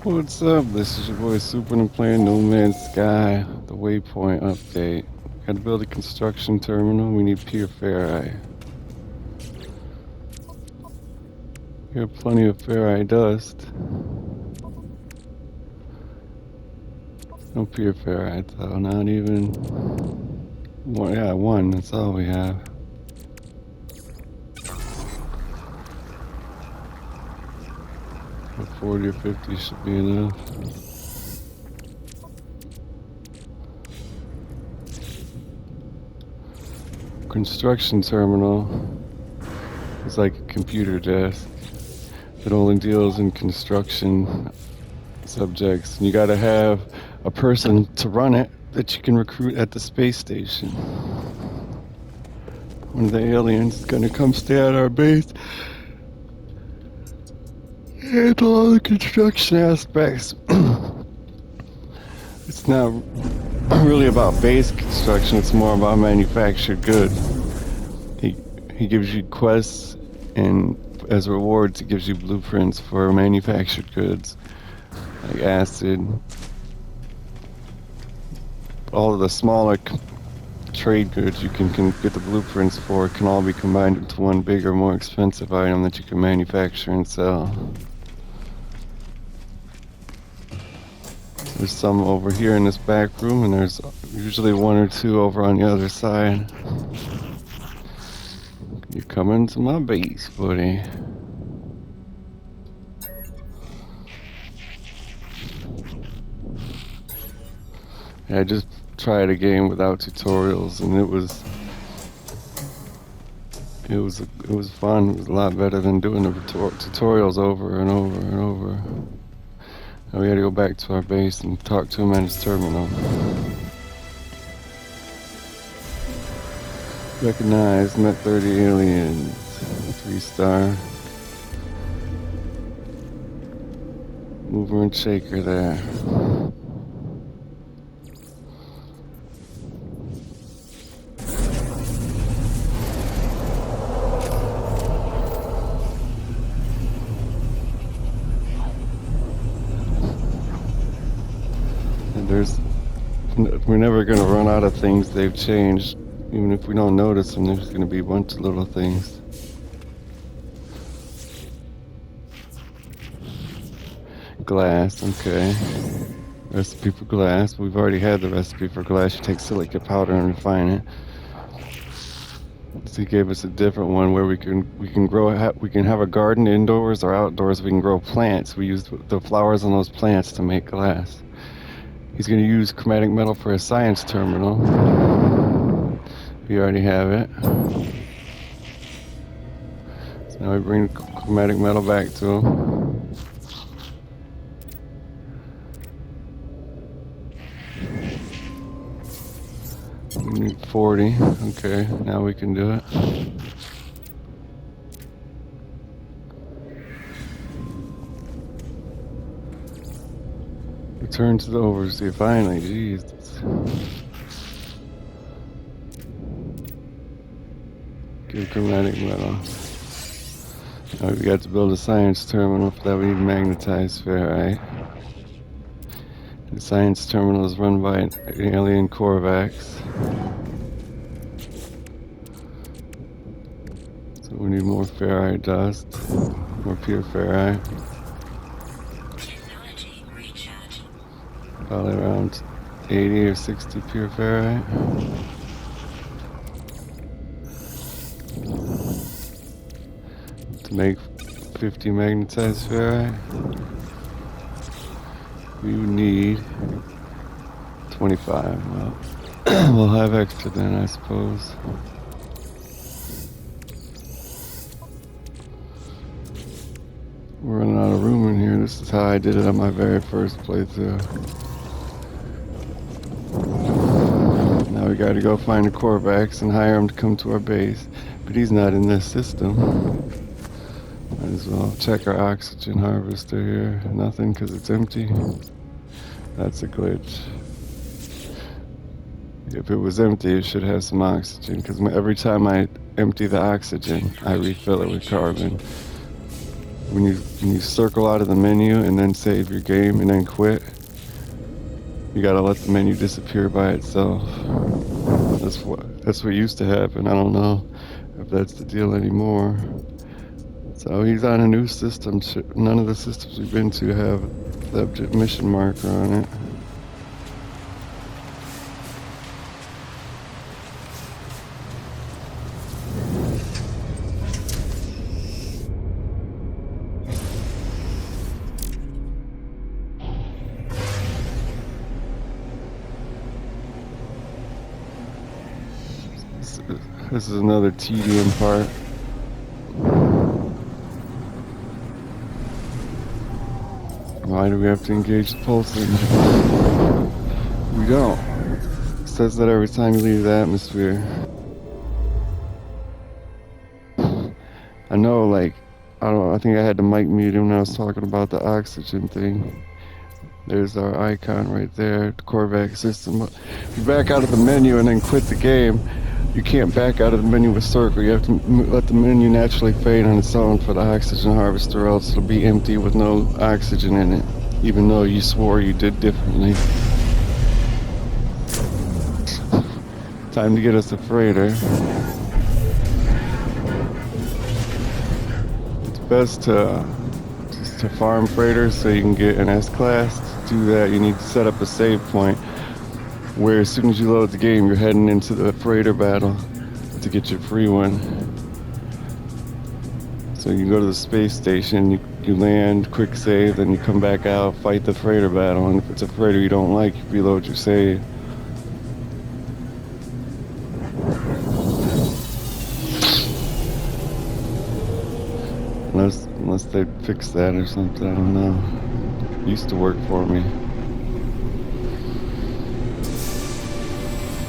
What's up? This is your boy Super and I'm playing No Man's Sky, the Waypoint update. Gotta build a construction terminal. We need pure ferrite. We have plenty of ferrite dust. No pure ferrite though, not even one. Yeah, one, that's all we have. But 40 or 50 should be enough. Construction terminal is like a computer desk. It only deals in construction subjects. And you gotta have a person to run it that you can recruit at the space station. One of the aliens is gonna come stay at our base, handle all the construction aspects. It's not really about base construction, it's more about manufactured goods. He gives you quests, and as rewards, he gives you blueprints for manufactured goods, like acid. All of the smaller trade goods you can get the blueprints for can all be combined into one bigger, more expensive item that you can manufacture and sell. There's some over here in this back room, and there's usually one or two over on the other side. You're coming to my base, buddy. Yeah, I just tried a game without tutorials, and it was fun. It was a lot better than doing the tutorials over and over and over. Now we gotta go back to our base and talk to him at his terminal. Recognized, met 30 aliens. 3-star. Mover and shaker there. We're never going to run out of things they've changed. Even if we don't notice them, there's going to be a bunch of little things. Glass, okay. Recipe for glass. We've already had the recipe for glass. You take silica powder and refine it. So he gave us a different one where we can have a garden indoors or outdoors. We can grow plants. We use the flowers on those plants to make glass. He's going to use chromatic metal for a science terminal. We already have it. So now we bring chromatic metal back to him. We need 40. Okay, now we can do it. Return to the overseer, finally, jeez. Good chromatic metal. Now we got to build a science terminal. For that we need magnetized ferrite. The science terminal is run by an alien Corvax. So we need more ferrite dust, more pure ferrite. Probably around 80 or 60 pure ferrite. To make 50 magnetized ferrite, we would need 25. Well, we'll have extra then, I suppose. We're running out of room in here. This is how I did it on my very first playthrough. Now we gotta go find the Corvax and hire him to come to our base. But he's not in this system. Might as well check our oxygen harvester here. Nothing because it's empty. That's a glitch. If it was empty, it should have some oxygen, because every time I empty the oxygen, I refill it with carbon. When you circle out of the menu and then save your game and then quit, you gotta let the menu disappear by itself. That's what used to happen. I don't know if that's the deal anymore. So he's on a new system. None of the systems we've been to have the mission marker on it. This is another tedium part. Why do we have to engage the pulse engine? We don't. It says that every time you leave the atmosphere. I know, like, I think I had the mic muted when I was talking about the oxygen thing. There's our icon right there, the Corvax system. If you back out of the menu and then quit the game, you can't back out of the menu with circle. You have to let the menu naturally fade on its own for the oxygen harvester, or else it'll be empty with no oxygen in it, even though you swore you did differently. Time to get us a freighter. It's best to farm freighters so you can get an S-Class. To do that, you need to set up a save point where as soon as you load the game, you're heading into the freighter battle to get your free one. So you go to the space station, you land, quick save, then you come back out, fight the freighter battle, and if it's a freighter you don't like, you reload your save. Unless they fix that or something, I don't know. Used to work for me.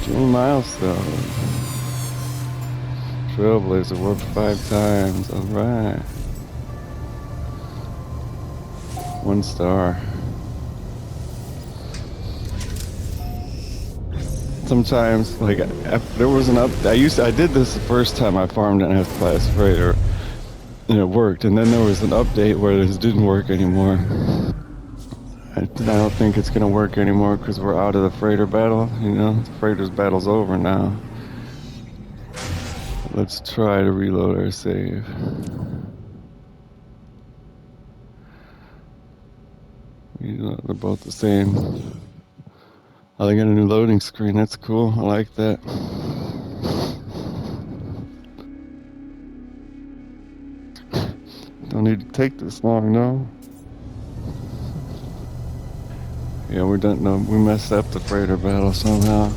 20 milestone. Trailblazer worked 5 times. Alright. 1 star. Sometimes, like, there was an I did this the first time I farmed an S-Class freighter, and it worked, and then there was an update where this didn't work anymore. I don't think it's gonna work anymore because we're out of the freighter battle. You know, the freighter's battle's over now. Let's try to reload our save. They're both the same. Oh, they got a new loading screen. That's cool. I like that. Don't need to take this long, no. Yeah, we're done. No, we messed up the freighter battle somehow.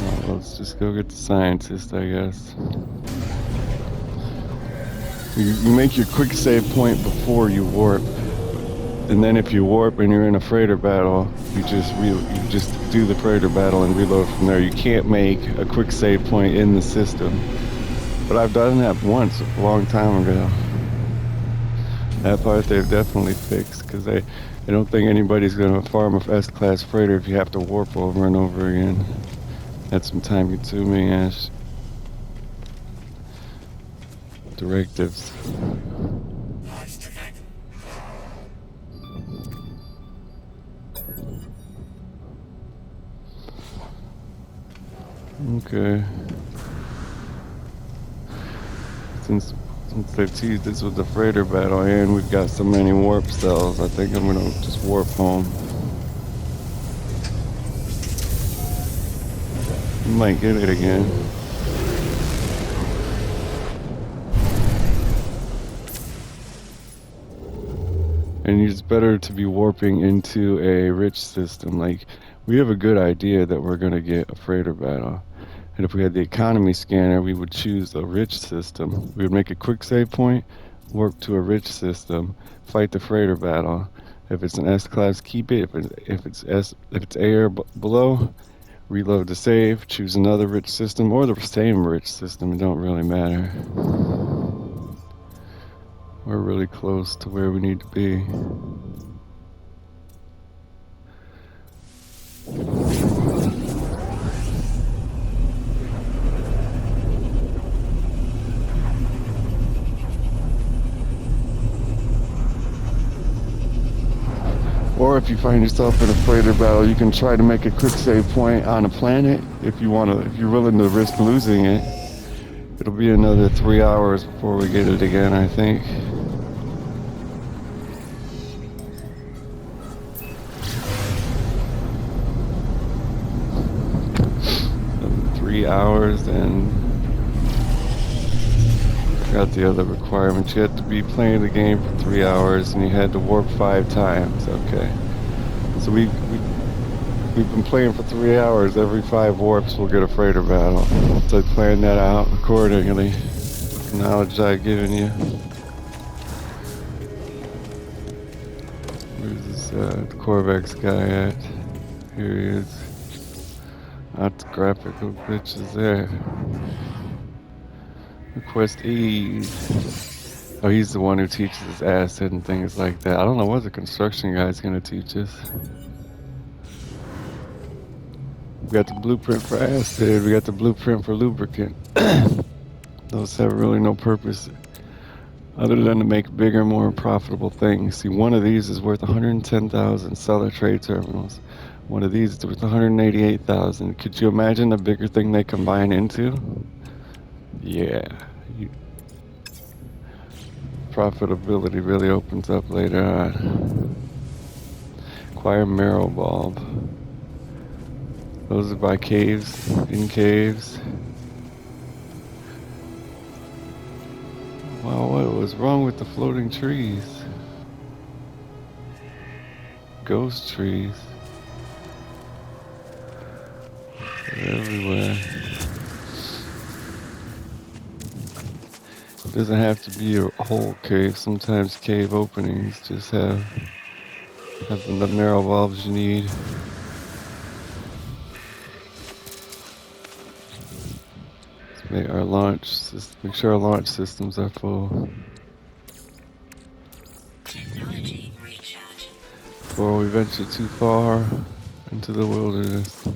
Well, let's just go get the scientist, I guess. You make your quick save point before you warp, and then if you warp and you're in a freighter battle, you just do the freighter battle and reload from there. You can't make a quick save point in the system. But I've done that once a long time ago. That part they've definitely fixed, because I don't think anybody's going to farm a S-Class freighter if you have to warp over and over again. That's some time-consuming ass directives. Okay. Since they've teased this with the freighter battle and we've got so many warp cells, I think I'm gonna just warp home. You might get it again. And it's better to be warping into a rich system. Like, we have a good idea that we're gonna get a freighter battle. And if we had the economy scanner, we would choose a rich system. We would make a quick save point, warp to a rich system, fight the freighter battle. If it's an S-Class, keep it. If it's A or below, reload the save, choose another rich system, or the same rich system. It don't really matter. We're really close to where we need to be. Or if you find yourself in a freighter battle, you can try to make a quick save point on a planet if you want to. If you're willing to risk losing it, it'll be another 3 hours before we get it again, I think. 3 hours, and I got the other requirements. You had to be playing the game for 3 hours, and you had to warp 5 times. Okay, so we've been playing for 3 hours. Every 5 warps, we'll get a freighter battle. So I planned that out accordingly. The knowledge I've given you. Where's this Corvex guy at? Here he is. That's graphical glitches there. Request ease. Oh, he's the one who teaches us acid and things like that. I don't know what the construction guy's gonna teach us. We got the blueprint for acid. We got the blueprint for lubricant. Those have really no purpose other than to make bigger, more profitable things. See, one of these is worth 110,000 seller trade terminals. One of these is worth 188,000. Could you imagine a bigger thing they combine into? Yeah. Profitability really opens up later on. Acquire marrow bulb. Those are by caves, in caves. Wow, what was wrong with the floating trees? Ghost trees. They're everywhere. It doesn't have to be a whole cave. Sometimes cave openings just have the marrow bulbs you need. Make sure our launch systems are full. Technology recharge. Before we venture too far into the wilderness.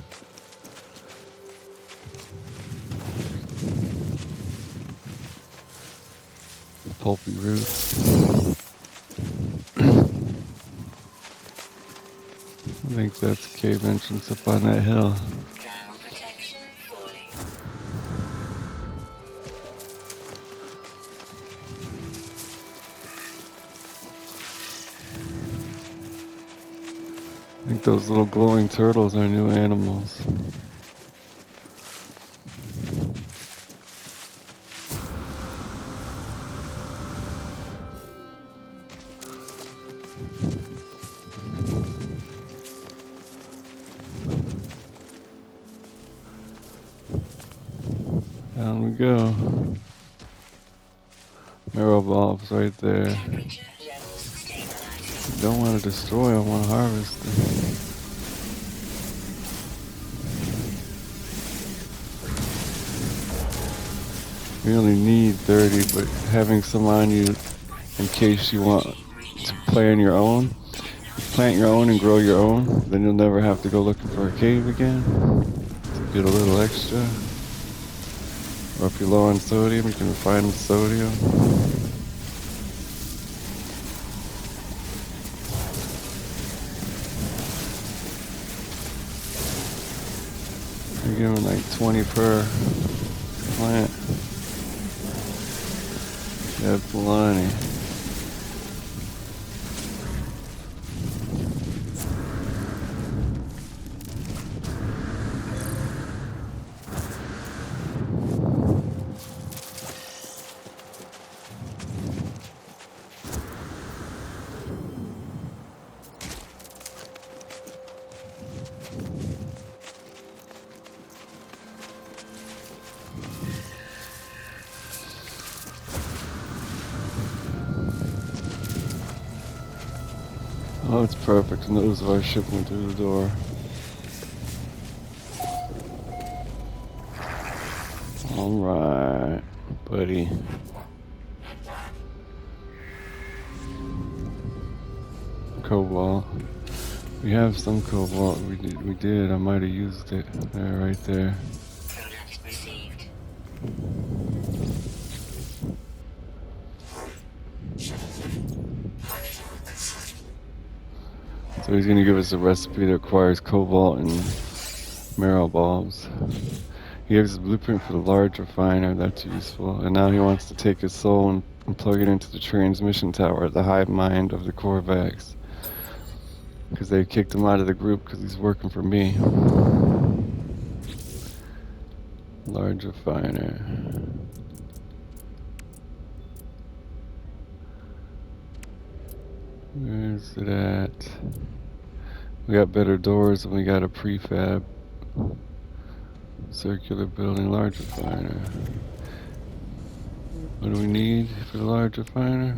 Pulpy roots. I think that's a cave entrance up on that hill. Ground protection falling. I think those little glowing turtles are new animals. Down we go. Marrow bulbs right there. Temperature levels stabilizing. Don't want to destroy, I want to harvest them. We only need 30, but having some on you in case you want to play on your own, plant your own and grow your own, then you'll never have to go looking for a cave again to get a little extra. Or if you're low on sodium, you can refine the sodium. You're giving like 20 per plant. That's plenty. Oh, it's perfect. News of our shipment through the door. Alright, buddy. Cobalt. We have some cobalt. We did. I might have used it. There, right there. Product received. So he's gonna give us a recipe that requires cobalt and marrow bulbs. He gives a blueprint for the large refiner, that's useful. And now he wants to take his soul and plug it into the transmission tower, the hive mind of the Corvax. Because they kicked him out of the group because he's working for me. Large refiner. Where's it at? We got better doors and we got a prefab. Circular building, large refiner. What do we need for the large refiner?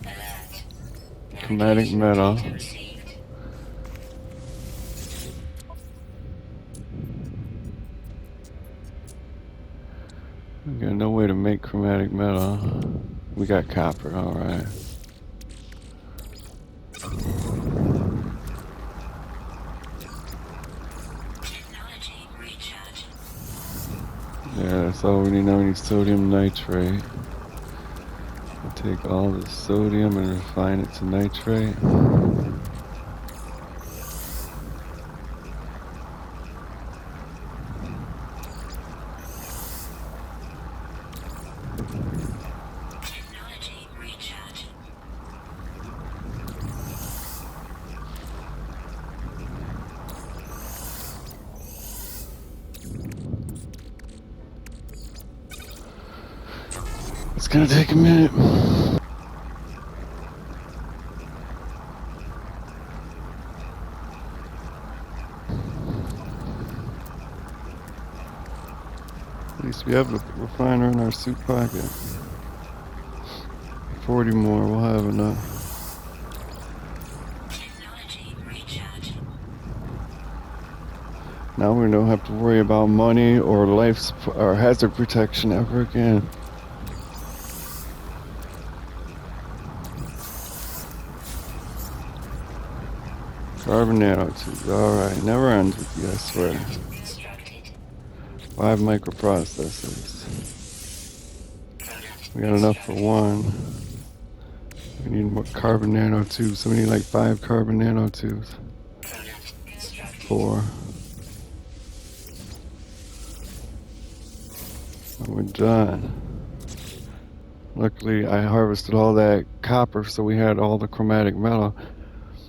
Alert. Chromatic Navigation metal. data received. We got no way to make chromatic metal. We got copper, alright. Technology recharging. Yeah, that's all we need now. We need sodium nitrate. We'll take all the sodium and refine it to nitrate. Technology recharging. It's gonna take a minute. At least we have the refiner in our suit pocket. 40 more, we'll have enough. Technology recharging. Now we don't have to worry about money or or hazard protection ever again. Carbon nanotubes, alright, never ends with you, I swear. Constructed. 5 microprocessors. Product We got enough for one. We need more carbon nanotubes, so we need like 5 carbon nanotubes. Product constructed. 4. And we're done. Luckily, I harvested all that copper, so we had all the chromatic metal.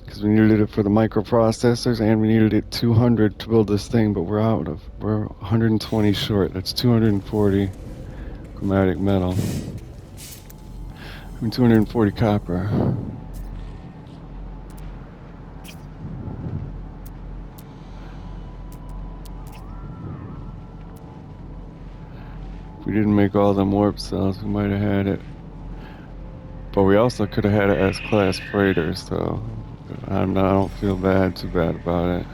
Because we needed it for the microprocessors, and we needed it 200 to build this thing, but we're 120 short. That's 240 chromatic metal. 240 copper. If we didn't make all them warp cells, we might have had it. But we also could have had an S-class freighter, so I don't feel too bad about it.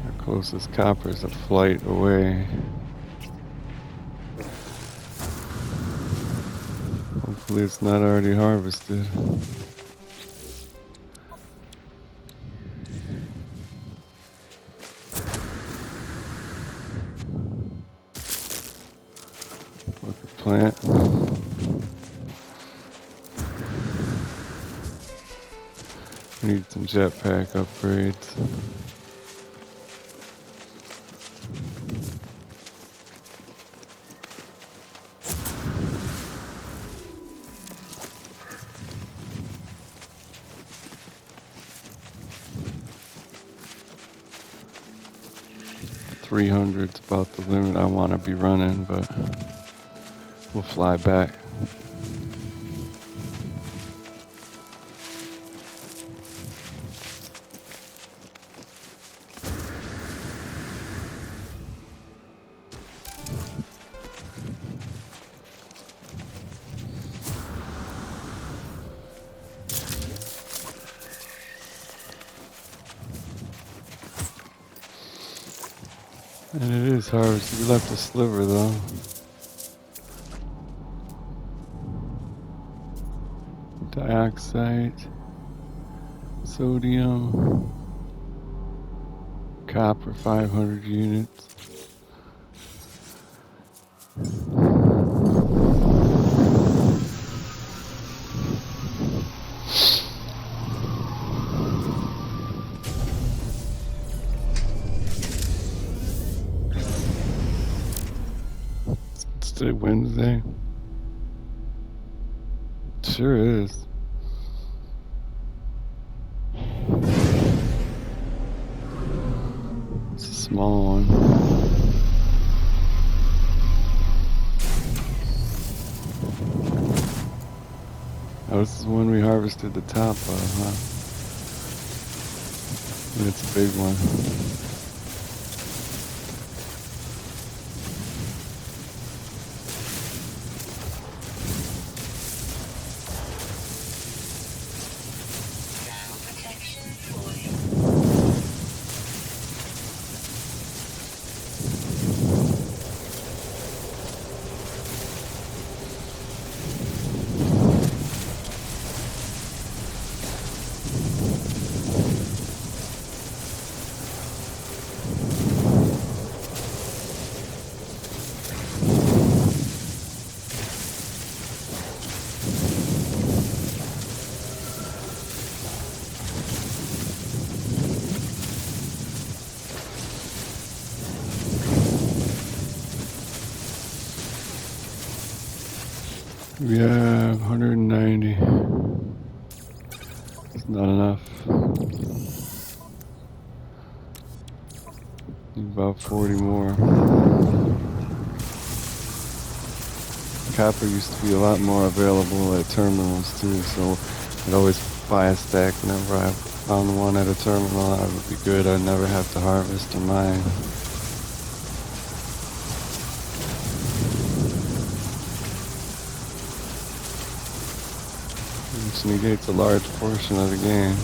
Our closest copper is a flight away. Hopefully it's not already harvested. Look at plant. Need some jetpack upgrades. .300's about the limit I want to be running, but we'll fly back. And it is harvested. We left a sliver though. Dioxide, sodium, copper 500 units. It's today Wednesday. Sure is. It's a small one. Oh, this is the one we harvested the top of, huh? It's a big one. Protection falling. We have 190. It's not enough. Need about 40 more. Copper used to be a lot more available at terminals too, so I'd always buy a stack whenever I found one at a terminal. That would be good. I'd never have to harvest or mine. Which negates a large portion of the game.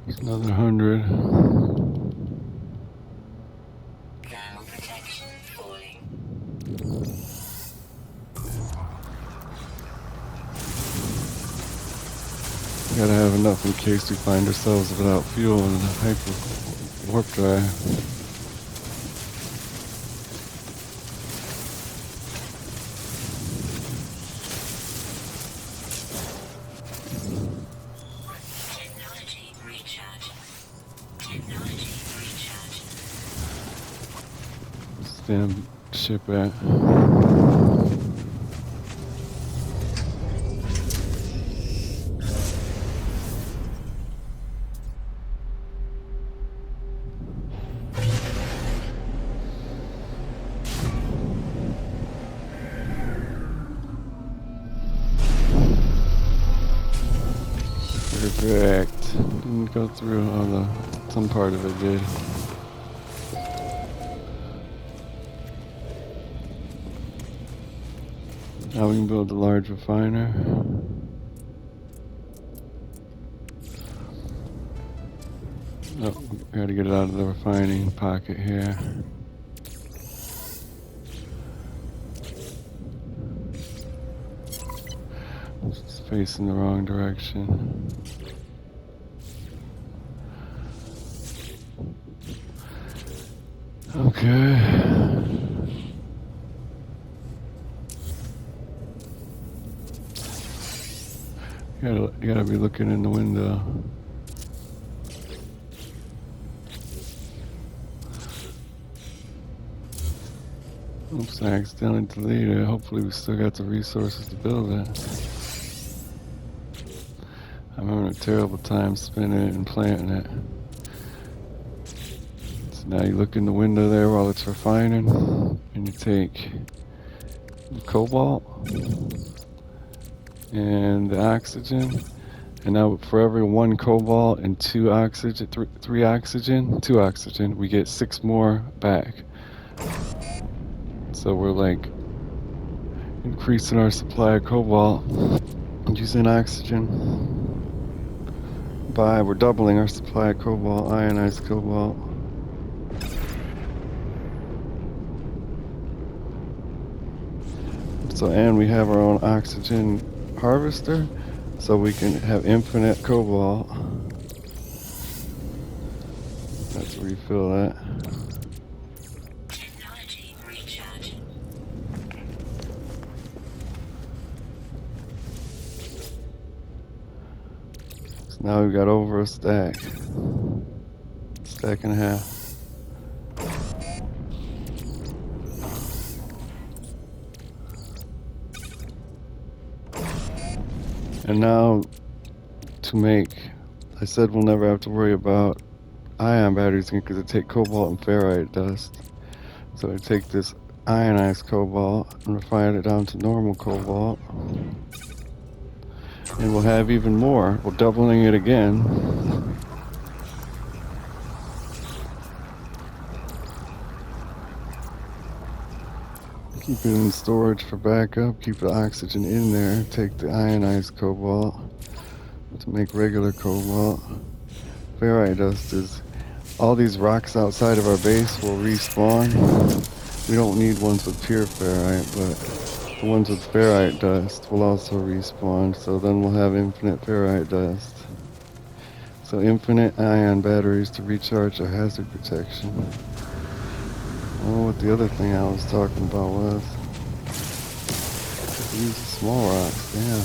There's another 100. Thermal protection falling. Gotta have enough in case we find ourselves without fuel in the hyper warp drive. Technology recharge. Technology recharge. Stand ship at. Perfect. Didn't go through all some part of it did. Now we can build a large refiner. Oh, we gotta get it out of the refining pocket here. It's facing the wrong direction. Okay. You gotta be looking in the window. Oops, I accidentally deleted it. Hopefully we still got the resources to build it. I'm having a terrible time spinning it and planting it. So now you look in the window there while it's refining, and you take the cobalt and the oxygen. And now for every 1 cobalt and 2 oxygen, 3 oxygen, 2 oxygen, we get 6 more back. So we're like increasing our supply of cobalt using oxygen. We're doubling our supply of cobalt, ionized cobalt. So, and we have our own oxygen harvester. so we can have infinite cobalt. Let's refill that. Technology recharge. So now we've got over a stack. Stack and a half. And now to make, I said we'll never have to worry about ion batteries because it take cobalt and ferrite dust. So I take this ionized cobalt and refine it down to normal cobalt. And we'll have even more. We're doubling it again. Keep it in storage for backup. Keep the oxygen in there. Take the ionized cobalt to make regular cobalt. Ferrite dust is all these rocks outside of our base will respawn. We don't need ones with pure ferrite, but the ones with ferrite dust will also respawn. So then we'll have infinite ferrite dust. So infinite ion batteries to recharge our hazard protection. Oh, what the other thing I was talking about was use the small rocks. Damn.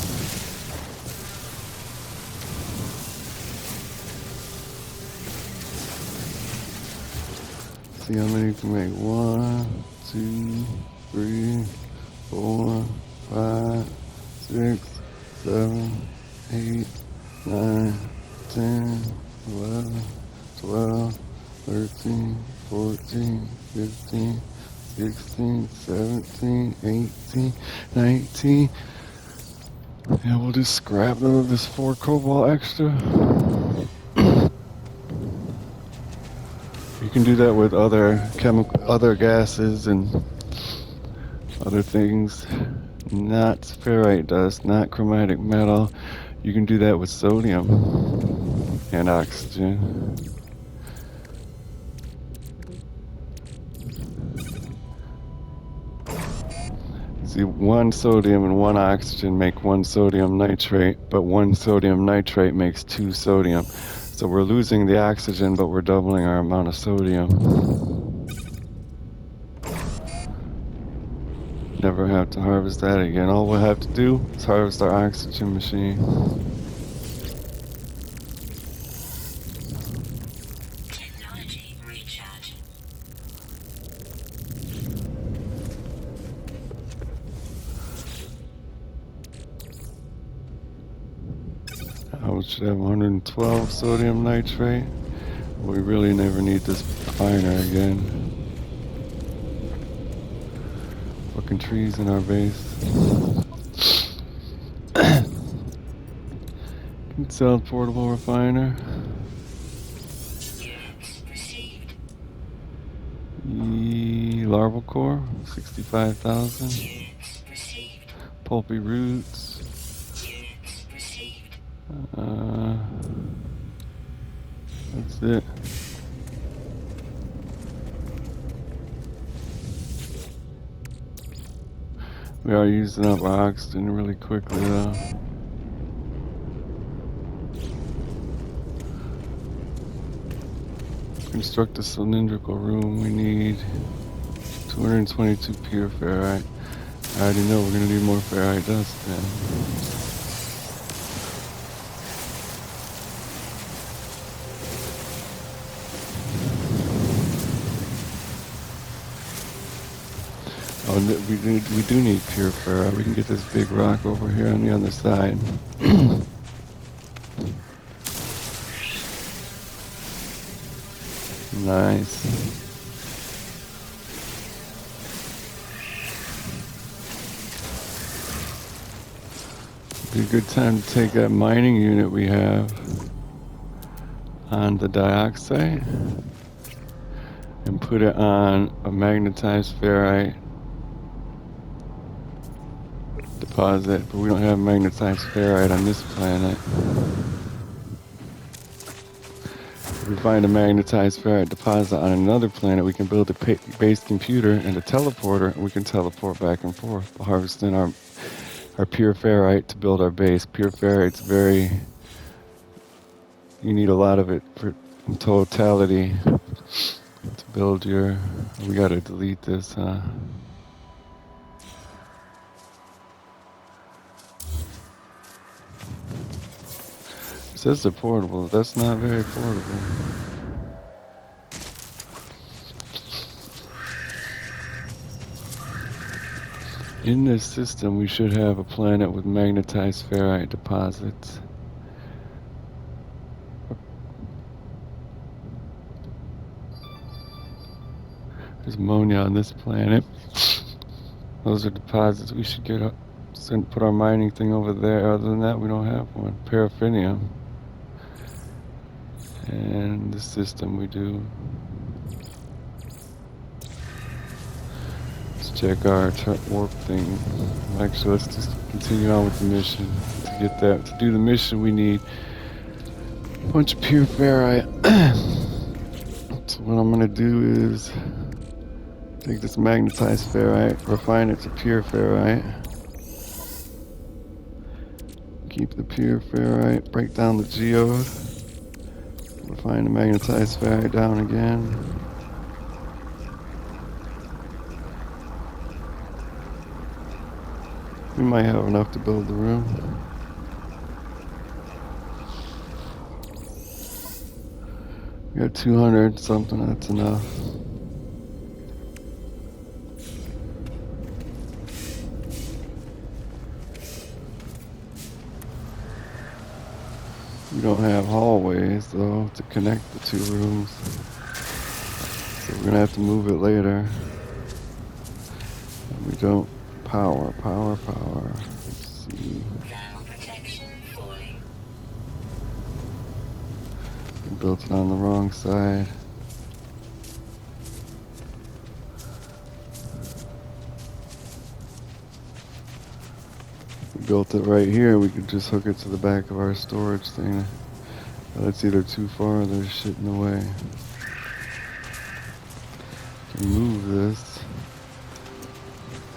See how many you can make. 1, 2, 3, 4, 5, 6, 7, 8, 9, 10, 11, 12, 13, 14, 15, 16, 17, 18, 19. And we'll just scrap this 4 cobalt extra. You can do that with other gases and other things. Not ferrite dust, not chromatic metal. You can do that with sodium and oxygen. See, 1 sodium and 1 oxygen make 1 sodium nitrate, but 1 sodium nitrate makes 2 sodium. So we're losing the oxygen, but we're doubling our amount of sodium. Never have to harvest that again. All we'll have to do is harvest our oxygen machine. Technology recharge. We should have 112 sodium nitrate. We really never need this refiner again. Fucking trees in our base. Can sell portable refiner. Units received. Larval core, 65,000. Units received. Pulpy roots. Units received. That's it. We are using up our oxygen really quickly though. Construct a cylindrical room. We need 222 pure ferrite. I already know we're gonna need more ferrite dust then. Oh, we do need pure ferrite. We can get this big rock over here on the other side. Nice. Be a good time to take that mining unit we have on the dioxide and put it on a magnetized ferrite deposit, but we don't have magnetized ferrite on this planet. If we find a magnetized ferrite deposit on another planet, we can build a base computer and a teleporter, and we can teleport back and forth, harvesting our our pure ferrite to build our base. Pure ferrite's very, you need a lot of it for in totality to build your, we gotta delete this, huh? It says they're portable. That's not very portable. In this system, we should have a planet with magnetized ferrite deposits. There's ammonia on this planet. Those are deposits. We should get up, put our mining thing over there. Other than that, we don't have one. Paraffinium. And the system we do. Let's check our warp thing. Actually, let's just continue on with the mission. To get that, to do the mission, we need a bunch of pure ferrite. So what I'm gonna do is take this magnetized ferrite, refine it to pure ferrite. Keep the pure ferrite, break down the geode, refine the magnetized ferrite down again. We might have enough to build the room. We got 200 something, that's enough. We don't have hallways though to connect the two rooms. So we're gonna have to move it later. And we don't power. Let's see. Thermal protection falling. We built it on the wrong side. We built it right here. We could just hook it to the back of our storage thing. But it's either too far or there's shit in the way. Can move this.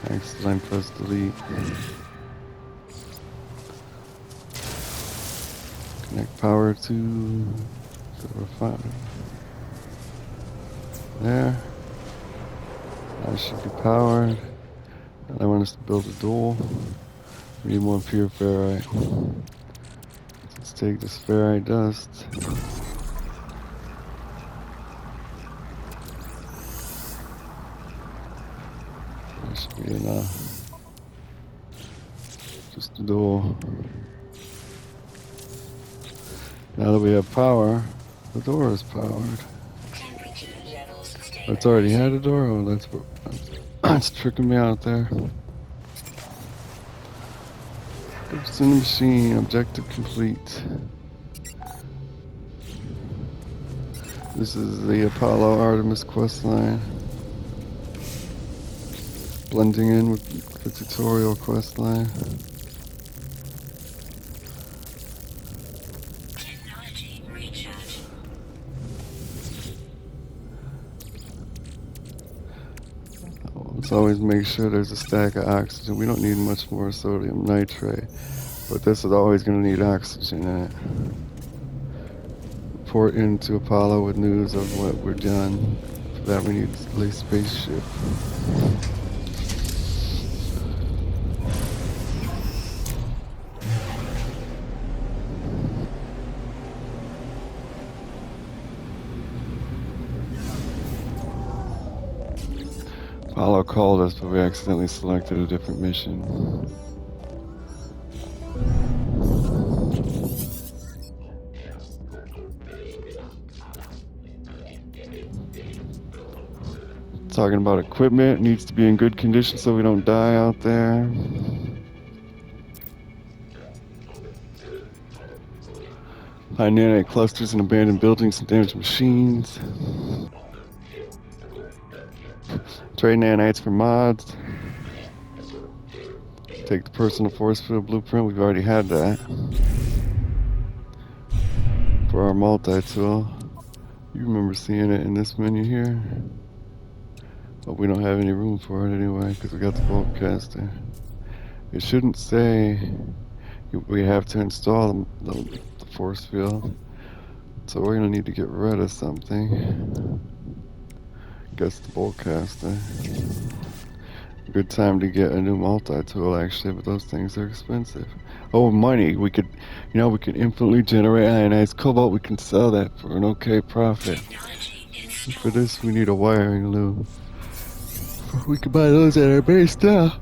Accidentally press delete. Connect power to the refiner. There. That should be powered. And I want us to build a dual. We need more pure ferrite. Let's take this ferrite dust. That should be enough. Just a dual. Now that we have power, the door is powered. Temperature levels It's already had a door? Oh, that's tricking me out there. It's in the machine. Objective complete. This is the Apollo Artemis quest line. Blending in with the tutorial quest line. Technology recharge. Let's always make sure there's a stack of oxygen. We don't need much more sodium nitrate, but this is always going to need oxygen in it. Report into Apollo with news of what we're done. For that we need a spaceship. Apollo called us, but we accidentally selected a different mission. Talking about equipment, needs to be in good condition so we don't die out there. Find nanite clusters and abandoned buildings and damaged machines. Trade nanites for mods. Take the personal force field blueprint. We've already had that. For our multi-tool. You remember seeing it in this menu here. But we don't have any room for it anyway because we got the bulk caster. It shouldn't say we have to install the force field. So we're gonna need to get rid of something. Guess the bowcaster. Good time to get a new multi-tool actually, but those things are expensive. Oh, money. We could, we could infinitely generate ionized cobalt. We can sell that for an okay profit. Technology And for installed. this, we need a wiring loom. We could buy those at our base now.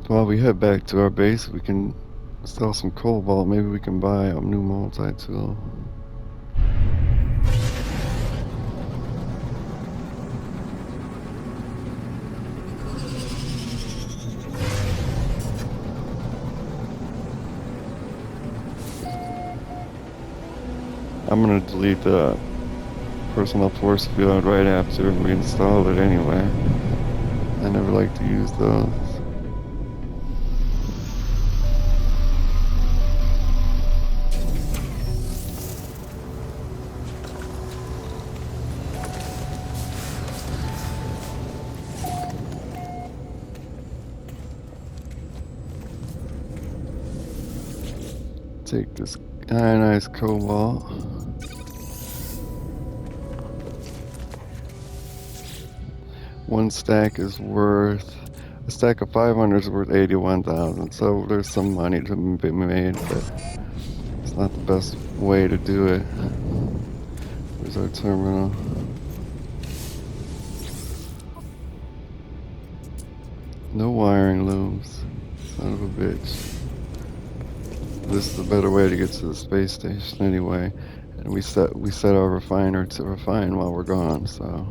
While we head back to our base, we can sell some cobalt. Maybe we can buy a new multi-tool. I'm gonna delete the personal force field right after we install it anyway. I never like to use those. Take this ionized cobalt. One stack is worth, a stack of 500 is worth 81,000. So there's some money to be made, but it's not the best way to do it. Where's our terminal? No wiring looms. Son of a bitch. This is a better way to get to the space station anyway. And we set our refiner to refine while we're gone, so.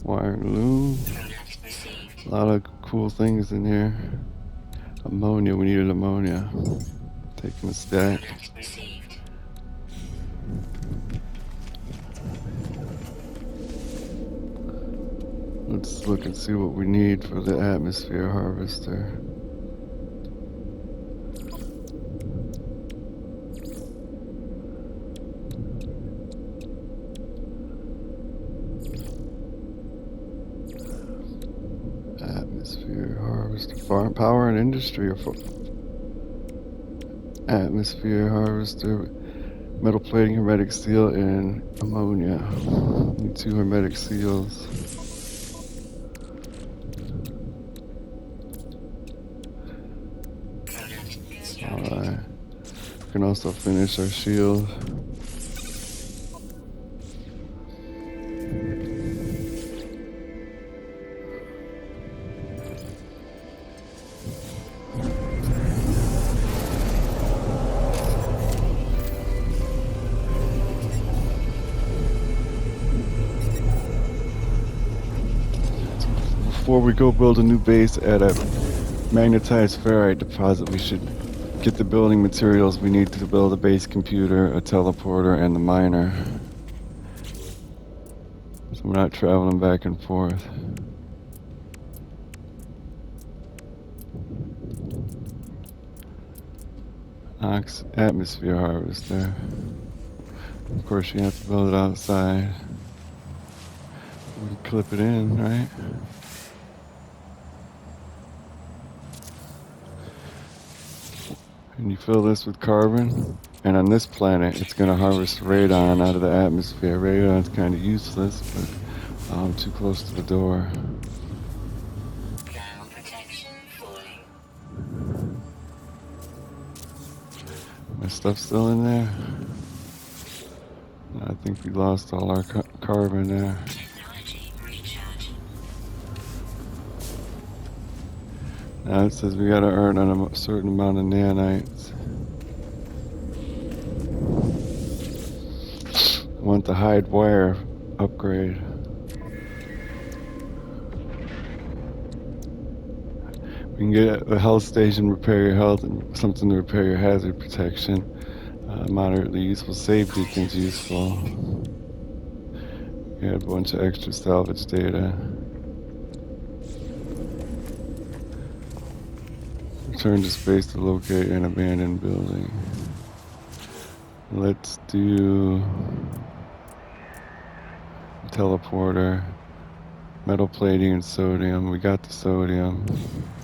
Wiring loom. Product received. A lot of cool things in here. Ammonia, we needed ammonia. Taking a stack. Product received. Let's look and see what we need for the atmosphere harvester. Atmosphere harvester, farm power and industry, or atmosphere harvester, metal plating, hermetic seal, and ammonia. Need 2 hermetic seals. Product constructed. Alright. We can also finish our shield. Before we go build a new base at a magnetized ferrite deposit, we should get the building materials we need to build a base computer, a teleporter, and the miner. So we're not traveling back and forth. Ox atmosphere harvester. Of course, you have to build it outside. We can clip it in, right? And you fill this with carbon, and on this planet, it's going to harvest radon out of the atmosphere. Radon's kind of useless, but I'm too close to the door. Ground protection falling. My stuff still in there? I think we lost all our carbon there. Technology recharge. Now it says we gotta earn a certain amount of nanites. I want the hide wire upgrade. We can get a health station, repair your health, and something to repair your hazard protection. Moderately useful save beacons useful. We had a bunch of extra salvage data. Return to space to locate an abandoned building. Let's do teleporter, metal plating, and sodium. We got the sodium.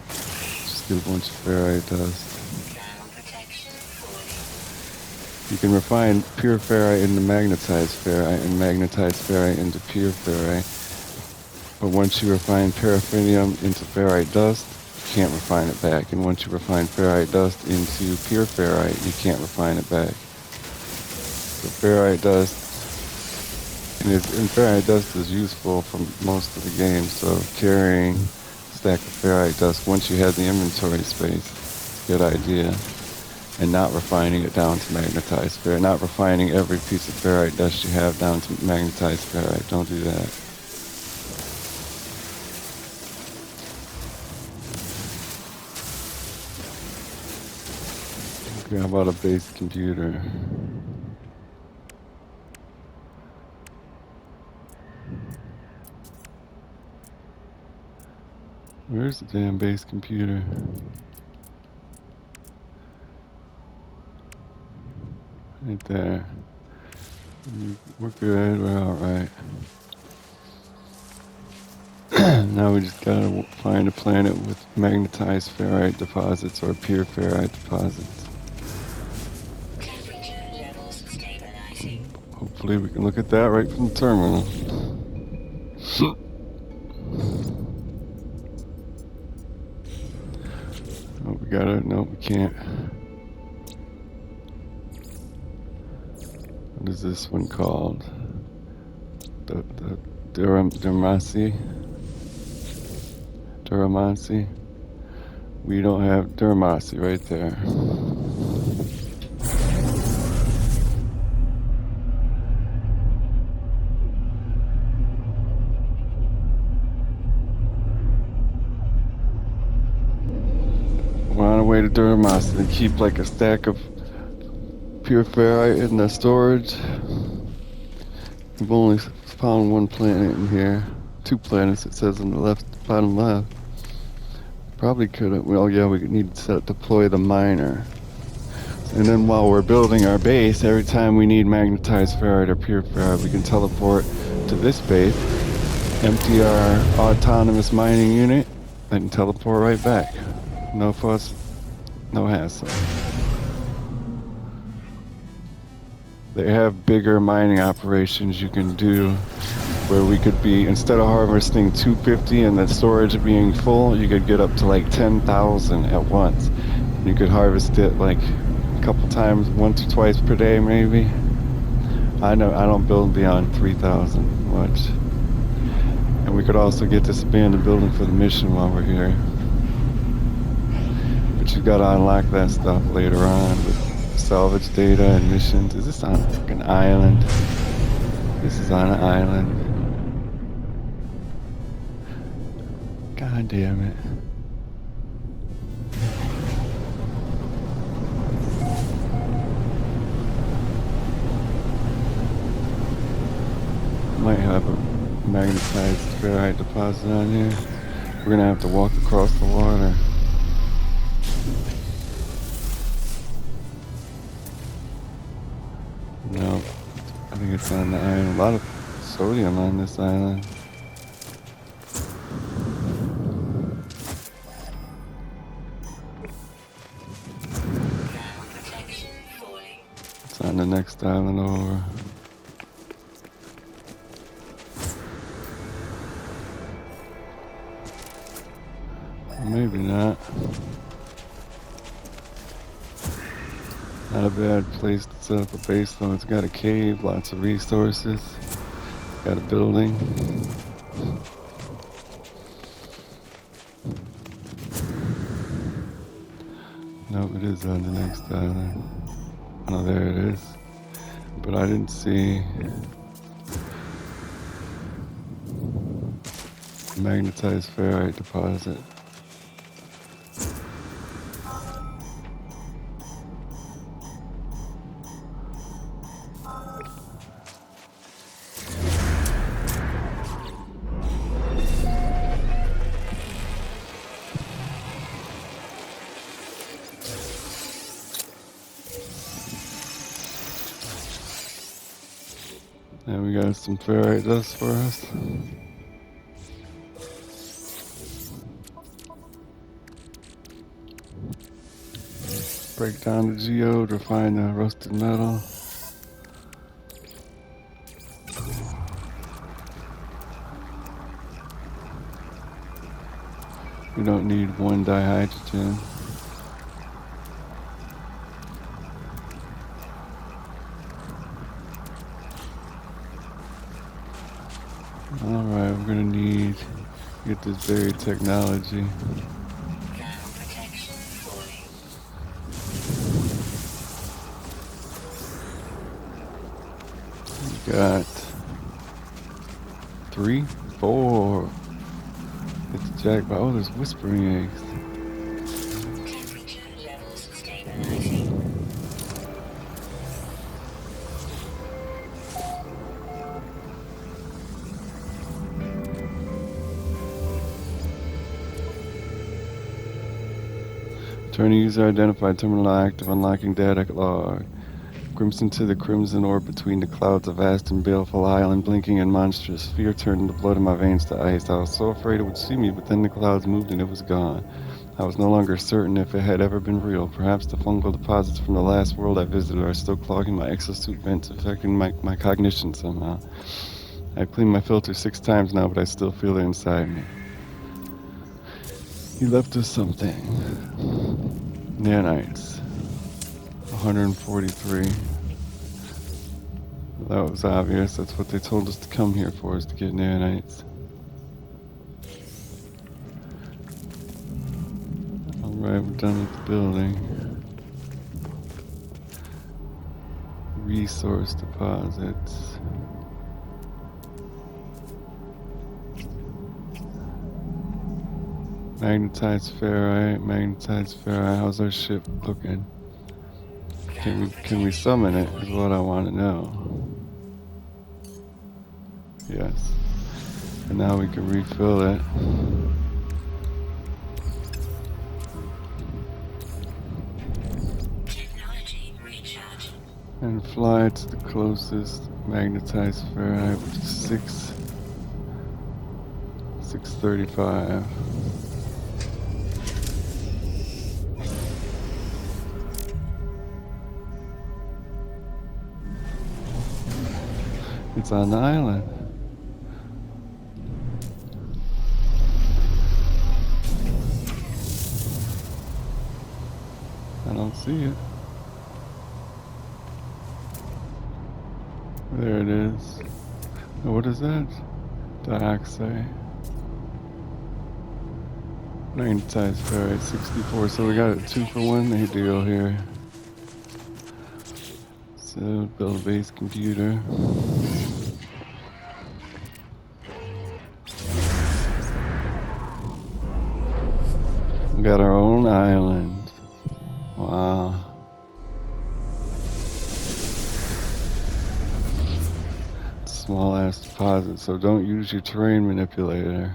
Just get a bunch of ferrite dust. Thermal protection falling. You can refine pure ferrite into magnetized ferrite and magnetized ferrite into pure ferrite. But once you refine paraffinium into ferrite dust, you can't refine it back. And once you refine ferrite dust into pure ferrite, you can't refine it back. So ferrite dust, and ferrite dust is useful for most of the game. So carrying a stack of ferrite dust, once you have the inventory space, it's a good idea. And not refining it down to magnetized ferrite, not refining every piece of ferrite dust you have down to magnetized ferrite. Don't do that. Okay, how about a base computer? Where's the damn base computer? Right there. We're good, we're alright. Now we just gotta find a planet with magnetized ferrite deposits or pure ferrite deposits. Temperature levels stabilizing. Hopefully we can look at that right from the terminal. Oh, we gotta, no, we can't. What is this one called? The Duramasi? We don't have Duramasi right there. We're on our way to Duramasi to keep like a stack of pure ferrite in the storage. We've only found one planet in here. 2 planets, it says on the left, bottom left. Probably could have, well, yeah, we need to deploy the miner. And then while we're building our base, every time we need magnetized ferrite or pure ferrite, we can teleport to this base, empty our autonomous mining unit, and teleport right back. No fuss, no hassle. They have bigger mining operations you can do where we could be, instead of harvesting 250 and the storage being full, you could get up to like 10,000 at once. You could harvest it like a couple times, once or twice per day maybe. I don't build beyond 3,000 much. And we could also get this abandoned building for the mission while we're here. But you gotta unlock that stuff later on with salvage data and missions. Is this on an island? This is on an island. God damn it. Might have a magnetized ferrite deposit on here. We're gonna have to walk across the water. No, I think it's on the island. A lot of sodium on this island. Thermal protection falling. It's on the next island over. Maybe not. Not a bad place to set up a base though. It's got a cave, lots of resources. Got a building. No, it is on the next island. Oh, there it is. But I didn't see magnetized ferrite deposit. And we got some ferrite dust for us. Break down the geode, refine the rusted metal. We don't need one dihydrogen. Alright, we're gonna need to get this buried technology. Thermal protection falling. We got 3, 4. It's a jackpot. Oh, there's whispering eggs. Temperature levels stabilizing. Turning user identified terminal active, unlocking data log. Crimson to the crimson orb between the clouds, a vast and baleful island, blinking and monstrous. Fear turned the blood in my veins to ice. I was so afraid it would see me, but then the clouds moved and it was gone. I was no longer certain if it had ever been real. Perhaps the fungal deposits from the last world I visited are still clogging my exosuit vents, affecting my cognition somehow. I've cleaned my filter 6 times now, but I still feel it inside me. He left us something. Nanites. 143. That was obvious. That's what they told us to come here for, is to get nanites. Alright, we're done with the building. Resource deposits. Magnetized ferrite. How's our ship looking? Can we summon it? Is what I want to know. Yes. And now we can refill it. Technology recharge. And fly to the closest magnetized ferrite, which is 635. It's on the island. I don't see it. There it is. Oh, what is that? Dioxide. Magnetized ferrite, 64. So we got a 2-for-1 deal here. So build a base computer. We got our own island. Wow. Small ass deposit, so don't use your terrain manipulator.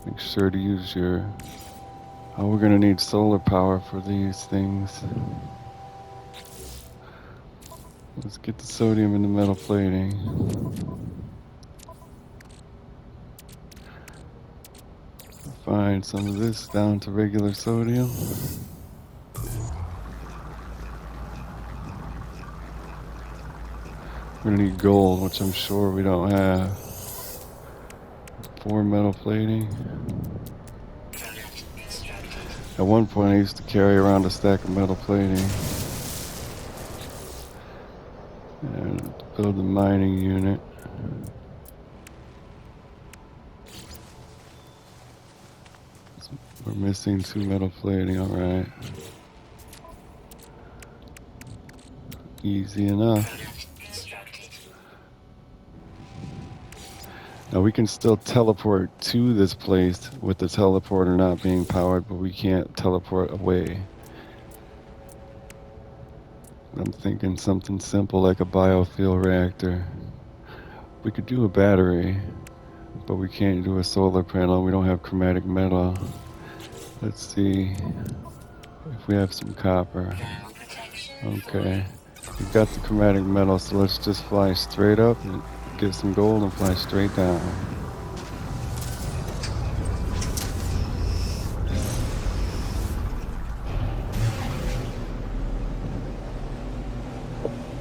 Make sure to use your... Oh, we're gonna need solar power for these things. Let's get the sodium in the metal plating. Find some of this down to regular sodium. We're gonna need gold, which I'm sure we don't have. 4 metal plating. Product constructed. At one point I used to carry around a stack of metal plating. And build a mining unit. We're missing 2 metal plating, alright. Easy enough. Product constructed. Now we can still teleport to this place with the teleporter not being powered, but we can't teleport away. I'm thinking something simple like a biofuel reactor. We could do a battery, but we can't do a solar panel. We don't have chromatic metal. Let's see if we have some copper. Thermal protection Okay. We've got the chromatic metal, so let's just fly straight up and get some gold and fly straight down.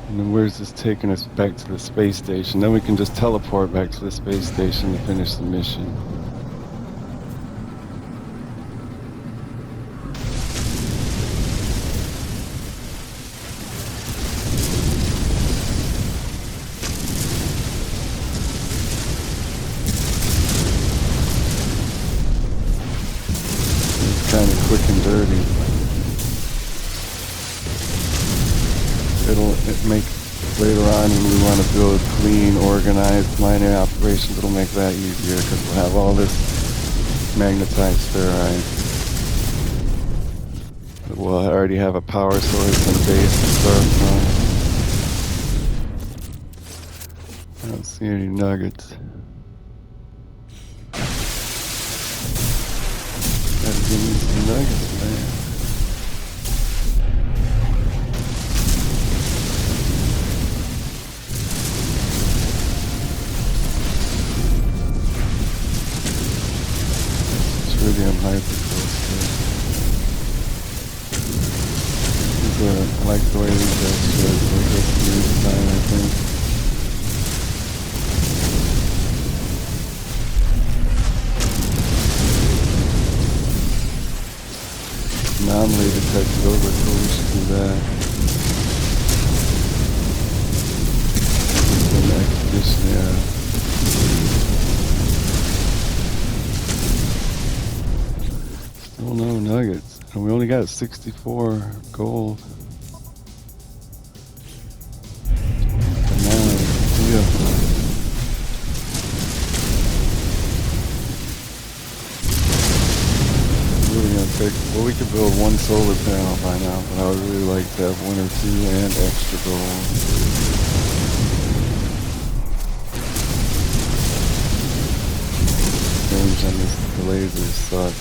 And then where's this taking us back to the space station? Then we can just teleport back to the space station to finish the mission. It's kind of quick and dirty. It make later on when we want to build clean, organized mining operations, it'll make that easier because we'll have all this magnetized ferrite. We'll already have a power source and base to start from. I don't see any nuggets. Gotta give me some nuggets, man. Tritium hypercluster. I like the way these guys show. They get some new design, I think. Anomaly detected over, so we should do that. An expedition, yeah. Still no nuggets. And we only got 64 gold. And now, yeah. Really gonna take, well, we could build one solar panel by now, but I would really like to have one or two and extra gold. Range on this, the lasers suck.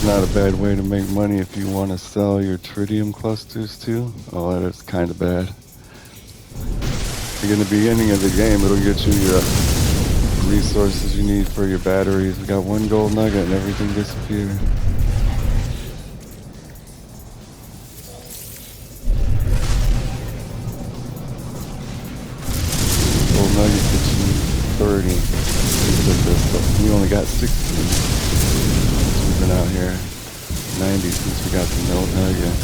Not a bad way to make money if you want to sell your tritium clusters too. Oh, that is kind of bad. In the beginning of the game, it'll get you your resources you need for your batteries. We got one gold nugget and everything disappeared. Gold nugget gets you 30. We only got 16. Been out here 90 since we got the milk nugget.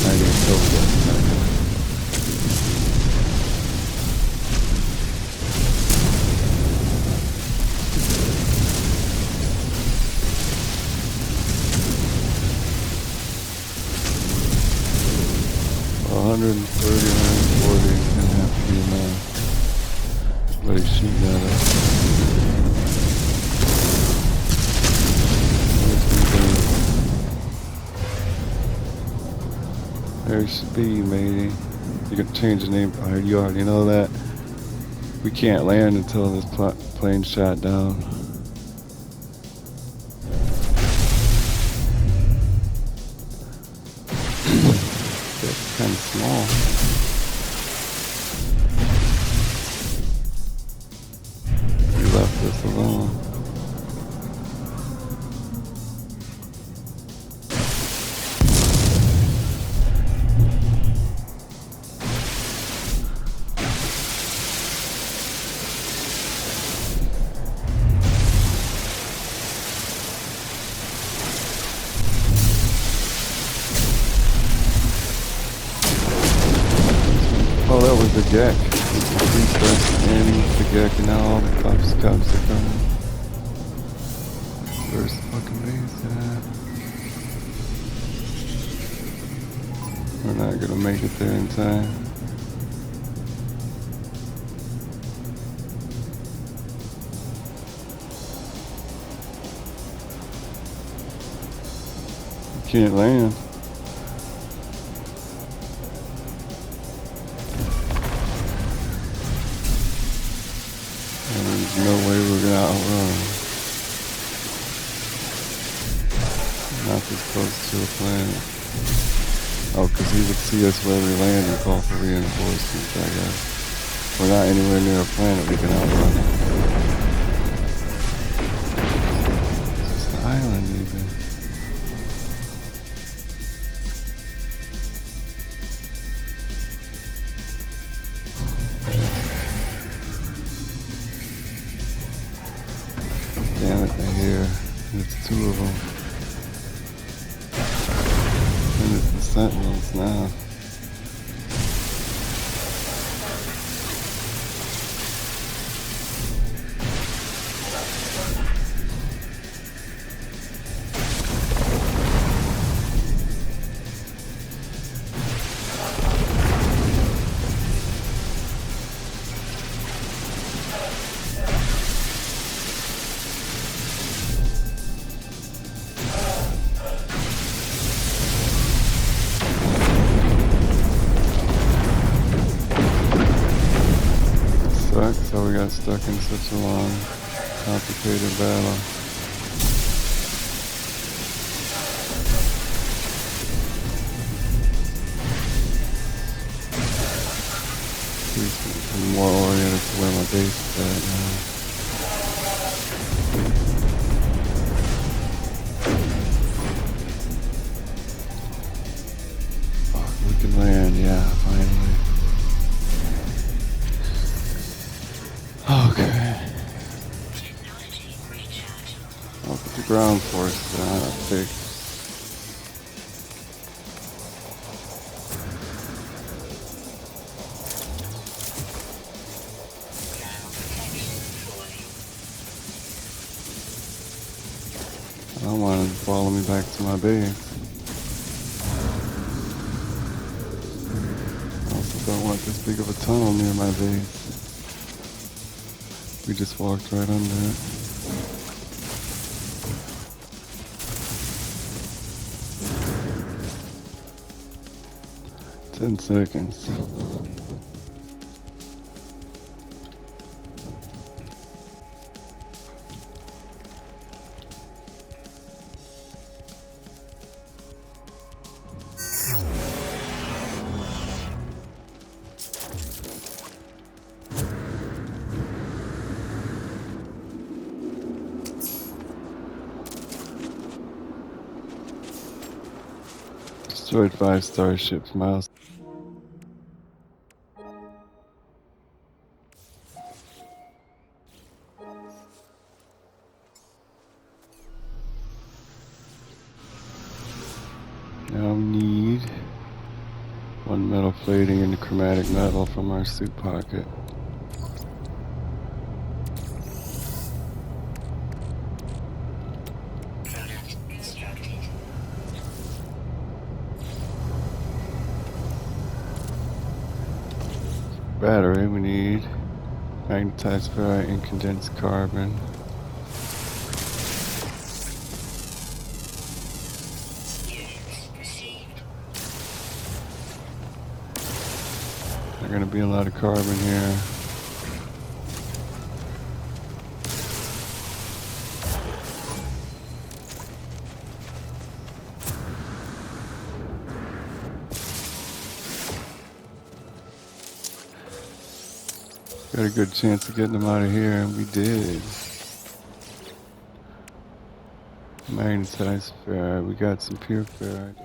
I need silver nugget. $130, $140. Somebody's shooting at us. There should be, matey. You can change the name. You already know that. We can't land until this plane's shot down. It's kind of small. Left this alone. Oh, that was the jack. Annie, the Gek, and now all the cops are coming. Where's the fucking base at? We're not gonna make it there in time. can't land. And there's no way we're gonna outrun him. Not this close to a planet. Oh, because he would see us where we land and call for reinforcements, I guess. We're not anywhere near a planet we can outrun him. It's just an island, even. Damn it, they're here. It's two of them. And it's the sentinels now. Sucks how we got stuck in such a long, complicated battle. I'm more oriented to where my base is at now. Fuck, we can land, yeah, finally. Okay. Technology recharge. I'll put the ground force down, fixed. I don't want him to follow me back to my base. I also don't want this big of a tunnel near my base. We just walked right under it. Ten seconds. Destroyed 5 starships, miles. Now we need 1 metal plating and chromatic metal from our suit pocket. Product constructed. Battery, we need magnetized ferrite and condensed carbon. Units received. There's gonna be a lot of carbon here. Got a good chance of getting them out of here, and we did. Magnetized ferrite, we got some pure ferrite.